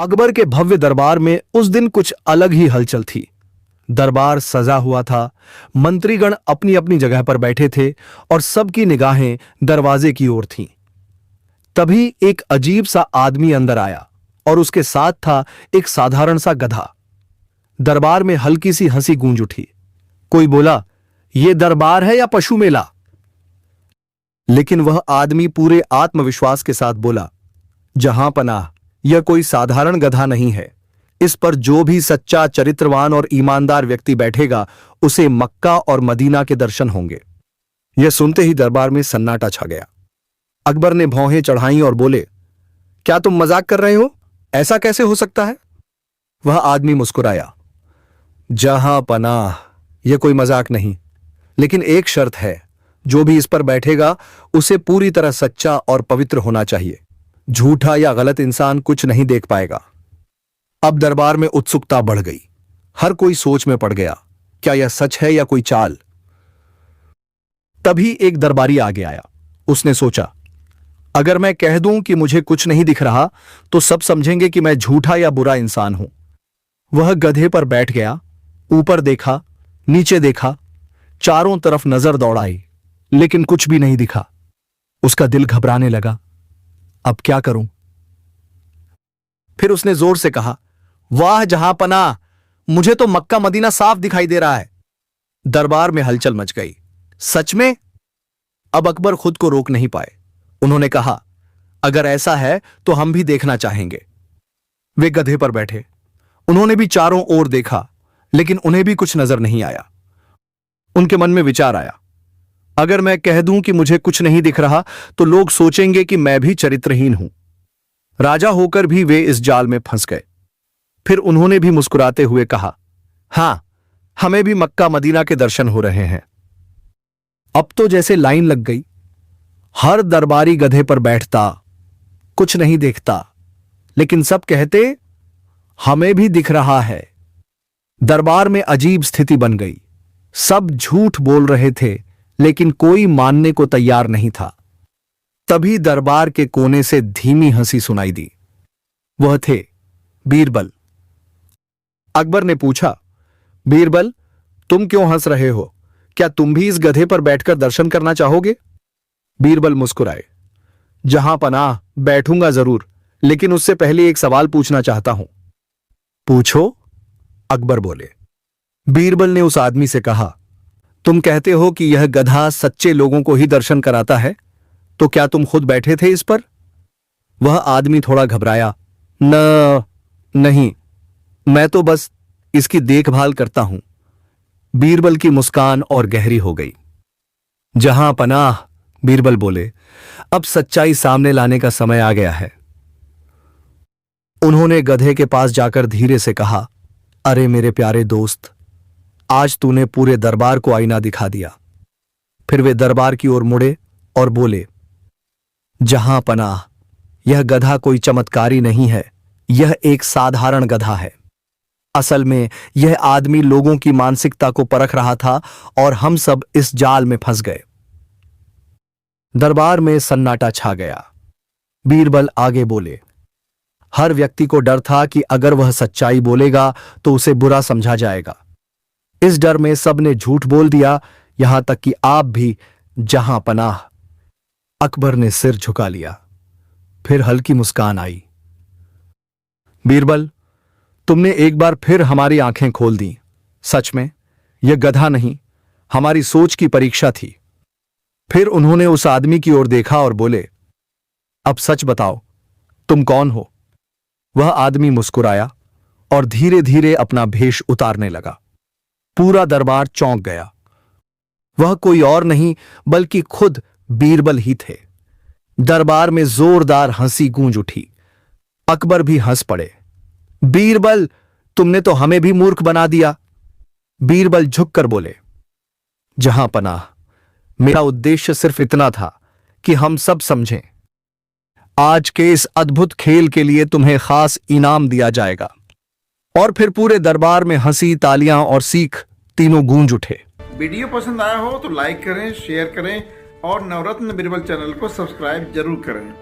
अकबर के भव्य दरबार में उस दिन कुछ अलग ही हलचल थी। दरबार सजा हुआ था, मंत्रीगण अपनी अपनी जगह पर बैठे थे और सबकी निगाहें दरवाजे की ओर थीं। तभी एक अजीब सा आदमी अंदर आया और उसके साथ था एक साधारण सा गधा। दरबार में हल्की सी हंसी गूंज उठी। कोई बोला, यह दरबार है या पशु मेला? लेकिन वह आदमी पूरे आत्मविश्वास के साथ बोला, जहां पनाह, यह कोई साधारण गधा नहीं है। इस पर जो भी सच्चा, चरित्रवान और ईमानदार व्यक्ति बैठेगा उसे मक्का और मदीना के दर्शन होंगे। यह सुनते ही दरबार में सन्नाटा छा गया। अकबर ने भौहें चढ़ाईं और बोले, क्या तुम मजाक कर रहे हो? ऐसा कैसे हो सकता है? वह आदमी मुस्कुराया, जहां पनाह, यह कोई मजाक नहीं, लेकिन एक शर्त है, जो भी इस पर बैठेगा उसे पूरी तरह सच्चा और पवित्र होना चाहिए। झूठा या गलत इंसान कुछ नहीं देख पाएगा। अब दरबार में उत्सुकता बढ़ गई। हर कोई सोच में पड़ गया, क्या यह सच है या कोई चाल? तभी एक दरबारी आगे आया। उसने सोचा, अगर मैं कह दूं कि मुझे कुछ नहीं दिख रहा तो सब समझेंगे कि मैं झूठा या बुरा इंसान हूं। वह गधे पर बैठ गया, ऊपर देखा, नीचे देखा, चारों तरफ नजर दौड़ाई, लेकिन कुछ भी नहीं दिखा। उसका दिल घबराने लगा। अब क्या करूं? फिर उसने जोर से कहा, वाह जहां पनाह, मुझे तो मक्का मदीना साफ दिखाई दे रहा है। दरबार में हलचल मच गई। सच में? अब अकबर खुद को रोक नहीं पाए। उन्होंने कहा, अगर ऐसा है तो हम भी देखना चाहेंगे। वे गधे पर बैठे। उन्होंने भी चारों ओर देखा, लेकिन उन्हें भी कुछ नजर नहीं आया। उनके मन में विचार आया, अगर मैं कह दूं कि मुझे कुछ नहीं दिख रहा तो लोग सोचेंगे कि मैं भी चरित्रहीन हूं। राजा होकर भी वे इस जाल में फंस गए। फिर उन्होंने भी मुस्कुराते हुए कहा, हां, हमें भी मक्का मदीना के दर्शन हो रहे हैं। अब तो जैसे लाइन लग गई। हर दरबारी गधे पर बैठता, कुछ नहीं देखता, लेकिन सब कहते, हमें भी दिख रहा है। दरबार में अजीब स्थिति बन गई। सब झूठ बोल रहे थे, लेकिन कोई मानने को तैयार नहीं था। तभी दरबार के कोने से धीमी हंसी सुनाई दी। वह थे बीरबल। अकबर ने पूछा, बीरबल, तुम क्यों हंस रहे हो? क्या तुम भी इस गधे पर बैठकर दर्शन करना चाहोगे? बीरबल मुस्कुराए, जहां पनाह, बैठूंगा जरूर, लेकिन उससे पहले एक सवाल पूछना चाहता हूं। पूछो, अकबर बोले। बीरबल ने उस आदमी से कहा, तुम कहते हो कि यह गधा सच्चे लोगों को ही दर्शन कराता है, तो क्या तुम खुद बैठे थे इस पर? वह आदमी थोड़ा घबराया, नहीं, मैं तो बस इसकी देखभाल करता हूं। बीरबल की मुस्कान और गहरी हो गई। जहां पनाह, बीरबल बोले, अब सच्चाई सामने लाने का समय आ गया है। उन्होंने गधे के पास जाकर धीरे से कहा, अरे मेरे प्यारे दोस्त, आज तूने पूरे दरबार को आईना दिखा दिया। फिर वे दरबार की ओर मुड़े और बोले, जहां पनाह, यह गधा कोई चमत्कारी नहीं है, यह एक साधारण गधा है। असल में यह आदमी लोगों की मानसिकता को परख रहा था और हम सब इस जाल में फंस गए। दरबार में सन्नाटा छा गया। बीरबल आगे बोले, हर व्यक्ति को डर था कि अगर वह सच्चाई बोलेगा तो उसे बुरा समझा जाएगा। इस डर में सबने झूठ बोल दिया, यहां तक कि आप भी। जहां पनाह। अकबर ने सिर झुका लिया। फिर हल्की मुस्कान आई। बीरबल, तुमने एक बार फिर हमारी आंखें खोल दी। सच में यह गधा नहीं, हमारी सोच की परीक्षा थी। फिर उन्होंने उस आदमी की ओर देखा और बोले, अब सच बताओ, तुम कौन हो? वह आदमी मुस्कुराया और धीरे धीरे अपना भेष उतारने लगा। पूरा दरबार चौंक गया। वह कोई और नहीं बल्कि खुद बीरबल ही थे। दरबार में जोरदार हंसी गूंज उठी। अकबर भी हंस पड़े। बीरबल, तुमने तो हमें भी मूर्ख बना दिया। बीरबल झुककर बोले, जहां पनाह, मेरा उद्देश्य सिर्फ इतना था कि हम सब समझें। आज के इस अद्भुत खेल के लिए तुम्हें खास इनाम दिया जाएगा। और फिर पूरे दरबार में हंसी, तालियां और सीख तीनों गूंज उठे। वीडियो पसंद आया हो तो लाइक करें, शेयर करें और नवरत्न बीरबल चैनल को सब्सक्राइब जरूर करें।